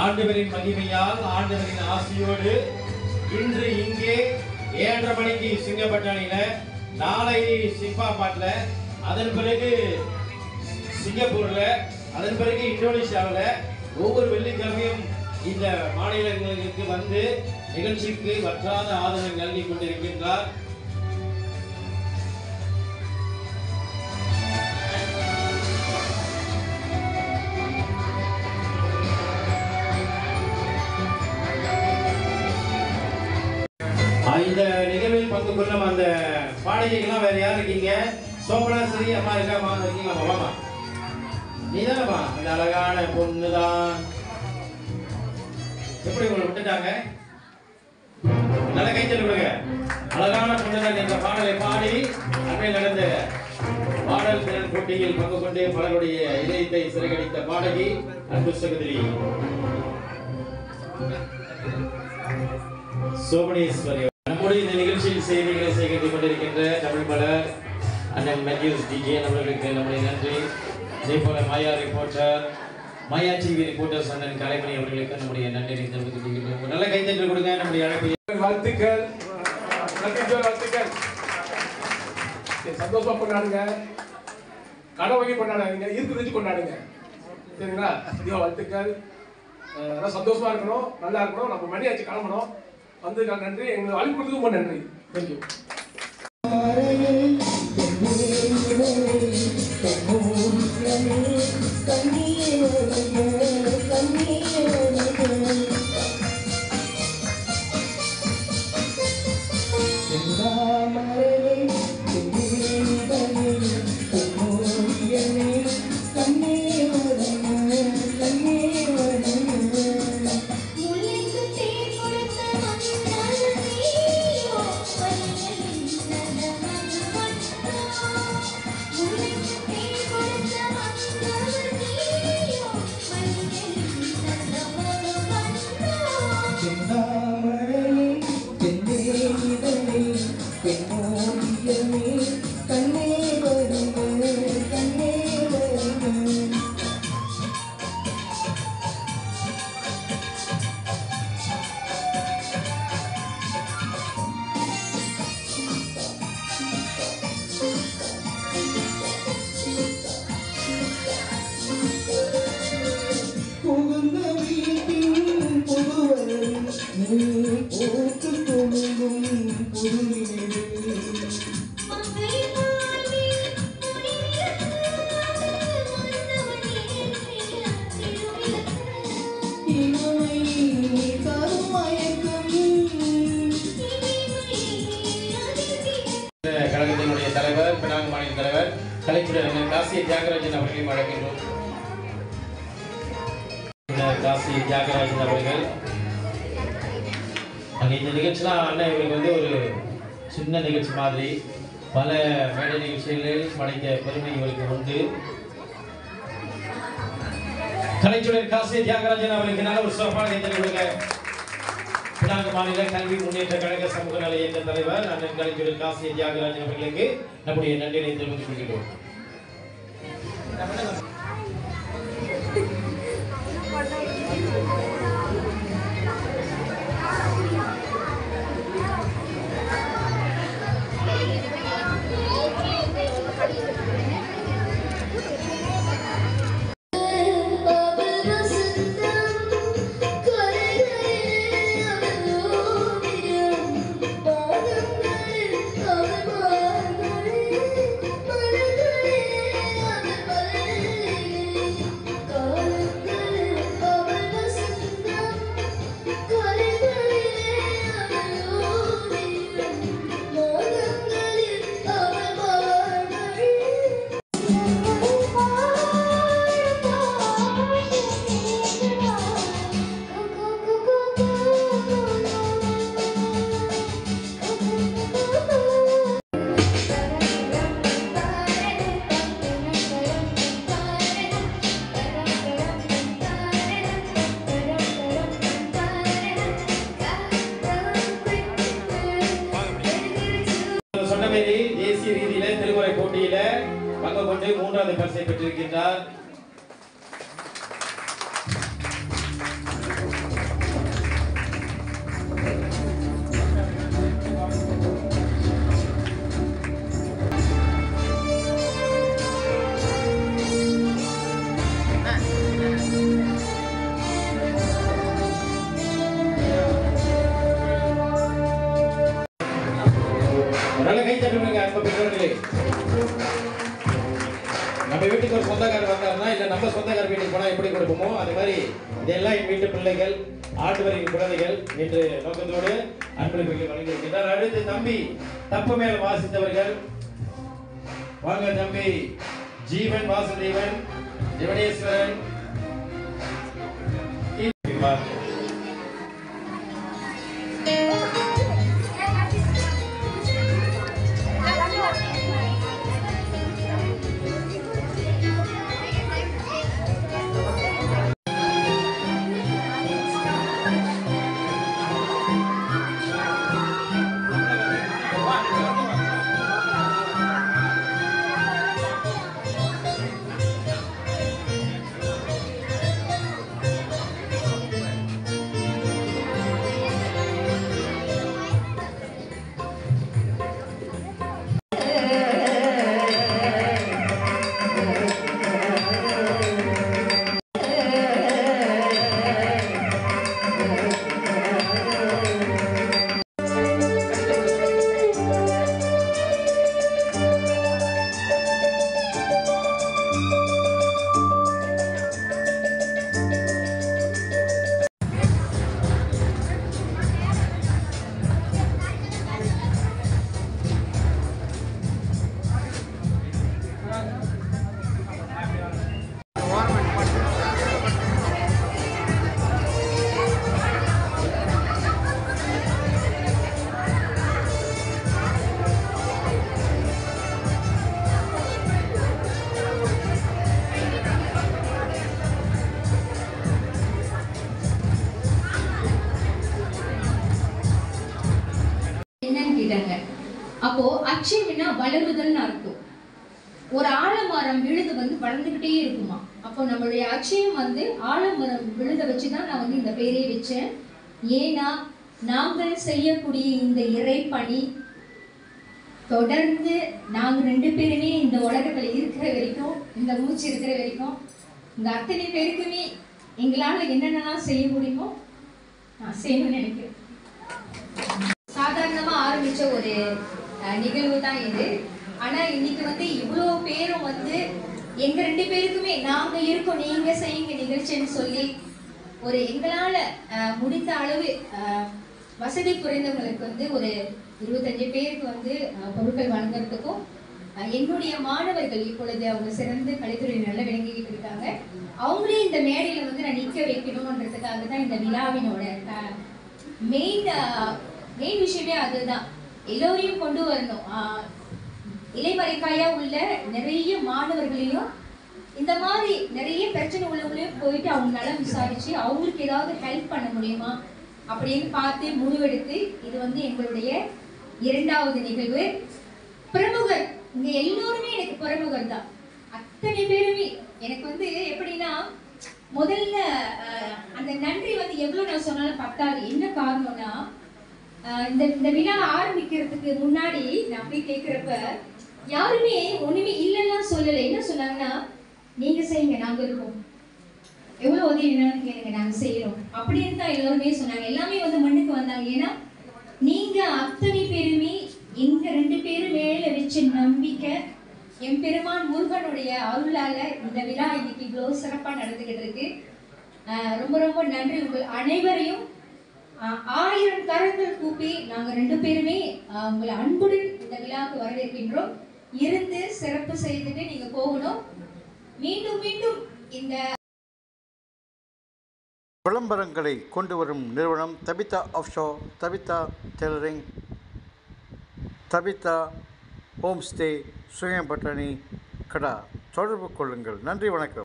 ஆண்டவரின் மகிமையால் ஆண்டவரின் ஆசையோடு இன்று இங்கே 7:30 மணிக்கு சிங்கப்பட்டாணியில, நாளை சிப்பாபாட்ல, அதன் பிறகு சிங்கப்பூர்ல, அதன் பிறகு இந்தோனேஷியாவில் ஒவ்வொரு வெள்ளிக்கிழமையும் இந்த மாநிலங்களுக்கு வந்து நிகழ்ச்சிக்கு வற்றாத ஆதரவை நல்கி கொண்டிருக்கின்றார். இந்த நிகழ்வில் பங்கு கொள்ளும் அந்த பாடகைகள்லாம் வேற யார் இருக்கீங்க? சோமனாஸ்ரீ அம்மா இருக்கா? இருக்கீங்களா? வாமா, நீதானப்பா இந்த அழகான பொண்ணுதான். எப்படி உங்களை விட்டுட்டாங்க? நல்ல கைத்தல் விடுங்க. அழகான பொண்ணுதான் என்ற பாடலை பாடி அண்மையில் நடந்த பாடல் திறன் போட்டியில் பங்கு கொண்டு பலருடைய இதயத்தை சிறகடித்த பாடகி அன்பு சகோதரி சோமனேஸ்வரி. நம்முடைய இந்த நிகழ்ச்சியில் செய்திகளை சேகரித்துக் கொண்டிருக்கின்ற தமிழ் மலர் அண்ணன் மேத்யூஸ் டிஜே அவர்களுக்கு நம்முடைய நன்றி. அதே போல மாயா ரிப்போர்ட்டர், மாயா டிவி ரிப்போர்ட்டர்ஸ் அண்ணன் கலைமணி அவர்களுக்கு நம்முடைய நன்றி தெரிவித்துக் கொள்கிறோம். நல்ல கைத்தட்டல் கொடுங்க. நம்முடைய அழைப்பு வாழ்த்துக்கள், வாழ்த்துக்கள். சந்தோஷமா கொண்டாடுங்க, கனவை கொண்டாடாதீங்க, இருக்குது கொண்டாடுங்க, சரிங்களா? வாழ்த்துக்கள். சந்தோஷமா இருக்கணும், நல்லா இருக்கணும். நம்ம மணியாச்சு கிளம்பணும். வந்து நன்றி, எங்களுக்கு அழைப்பு கொடுத்தது ரொம்ப நன்றி. தேங்க்யூ. கழகத்தினுடைய தலைவர், பினாங்கு மாநில தலைவர், கலைஞர் காசி தியாகராஜன் அவர்களையும் அழைக்கின்றோம். காசி தியாகராஜன் அவர்கள் அங்கே இந்த நிகழ்ச்சிலாம் அண்ணன் இவருக்கு வந்து ஒரு சின்ன நிகழ்ச்சி மாதிரி பல மேடை நிகழ்ச்சிகளில் படைத்த பெருமை இவருக்கு உண்டு. கலைஞர் காசி தியாகராஜன் அவர்களுக்கு நல்ல ஒரு சிறப்பான கைத்தறி. பினாங்கு மாநில கல்வி முன்னேற்ற கழக சமூக நல இயக்க தலைவர் அண்ணன் கலைஞர் காசி தியாகராஜன் அவர்களுக்கு நம்முடைய நன்றியை தெரிவித்துக் கொள்கிறோம். தேசிய ரீதியில திருமுறை போட்டியில பங்கு கொண்டு 3வது பரிசை பெற்றிருக்கின்றார். வீட்டுக்கு ஒரு சொந்தக்காரர் வந்தாருன்னா இல்லை நம்ம சொந்தக்காரர் வீட்டுக்கு போனால் எப்படி கொடுப்போமோ அது மாதிரி இதெல்லாம் என் வீட்டு பிள்ளைகள் ஆட்டுவரின் குழந்தைகள் என்று நோக்கத்தோடு அன்பளிப்புகளை வழங்கியிருக்கிறார். அடுத்து தம்பி தப்பு மேல் வாசித்தவர்கள் வாங்க. தம்பி ஜீவன் வாசுதேவன், ஜெவனேஸ்வரன், அப்போ அச்சயம்னா வளருதல்னு அர்த்தம். ஒரு ஆலமரம் விழுது வளர்ந்துகிட்டே இருக்குமா. அப்போ நம்மளுடைய அச்சயம் ஆலமரம் விழுத வச்சுதான் நான் இந்த பேரே வச்சேன். ஏன்னா நாங்கள் செய்யக்கூடிய இந்த இறைப்பணி தொடர்ந்து நாங்க 2 பேருமே இந்த உலகத்துல இருக்கிற வரைக்கும், இந்த மூச்சு இருக்கிற வரைக்கும், இந்த அத்தனை பேருக்குமே எங்களால என்னென்னலாம் செய்ய முடியுமோ நான் செய்யணும்னு நினைக்கிறேன். சாதாரணமா ஆரம்பிச்ச ஒரு நிகழ்வு தான் இது. ஆனா இன்னைக்கு இவ்வளோ பேரும் எங்க 2 பேருக்குமே நாங்க இருக்கோம் நீங்க செய்யுங்க நிகழ்ச்சின்னு சொல்லி ஒரு எங்களால முடிந்த அளவு வசதி குறைந்தவங்களுக்கு ஒரு 25 பேருக்கு பொருட்கள் வழங்குறதுக்கும் என்னுடைய மாணவர்கள் இப்பொழுது அவங்க சிறந்து கலைத்துறை நல்லா விளங்கிக்கிட்டு இருக்காங்க. அவங்களே இந்த மேடையில நான் நிற்க வைக்கணும்ன்றதுக்காக தான் இந்த விழாவினோட மெயின் விஷயமே அதுதான். எல்லோரையும் கொண்டு வரணும். இலைமறைக்காயா உள்ள நிறைய மாணவர்களையும் இந்த மாதிரி நிறைய பிரச்சனை உள்ளவங்களையும் போயிட்டு அவங்க நலம் விசாரிச்சு அவங்களுக்கு ஏதாவது ஹெல்ப் பண்ண முடியுமா அப்படின்னு பார்த்து முடிவெடுத்து இது எங்களுடைய 2வது நிகழ்வு. பிரமுகர் இங்க எல்லோருமே எனக்கு பிரமுகர் தான். அத்தனை பேருமே எனக்கு எப்படின்னா முதல்ல அந்த நன்றி எவ்வளவு நான் சொன்னாலும் பத்தாது. என்ன காரணம்னா இந்த விழா ஆரம்பிக்கிறதுக்கு முன்னாடி நான் போய் கேட்கிறப்ப யாருமே ஒண்ணுமே இல்லைன்னா சொல்லலை. என்ன சொன்னாங்கன்னா நீங்க செய்யுங்க நாங்க இருக்கோம், எவ்வளவு உதவி என்னன்னு கேளுங்க நாங்க செய்யறோம் அப்படின்னு தான் எல்லாருமே சொன்னாங்க. எல்லாமே மண்ணுக்கு வந்தாங்க. ஏன்னா நீங்க அத்தனை பேருமே எங்க 2 பேரும் மேல வச்ச நம்பிக்கை எம்பெருமான் முருகனுடைய அருளால இந்த விழா இன்னைக்கு இவ்வளவு சிறப்பா நடந்துகிட்டு இருக்கு. ரொம்ப ரொம்ப நன்றி. உங்கள் அனைவரையும் 1000 கரங்கள் கூப்பி நாங்க 2 பேருமே உங்களை அன்புடன் இந்த விழாவுக்கு வரவேற்கின்றோம். இருந்து சிறப்பு செய்துட்டு நீங்க போகணும். மீண்டும் மீண்டும் இந்த விளம்பரங்களை கொண்டு வரும் நிறுவனம் Tabitha offshore, Tabitha tailoring, Tabitha home stay, சுயம்பட்டணி கடா. தொடர்பு கொள்ளுங்கள். நன்றி, வணக்கம்.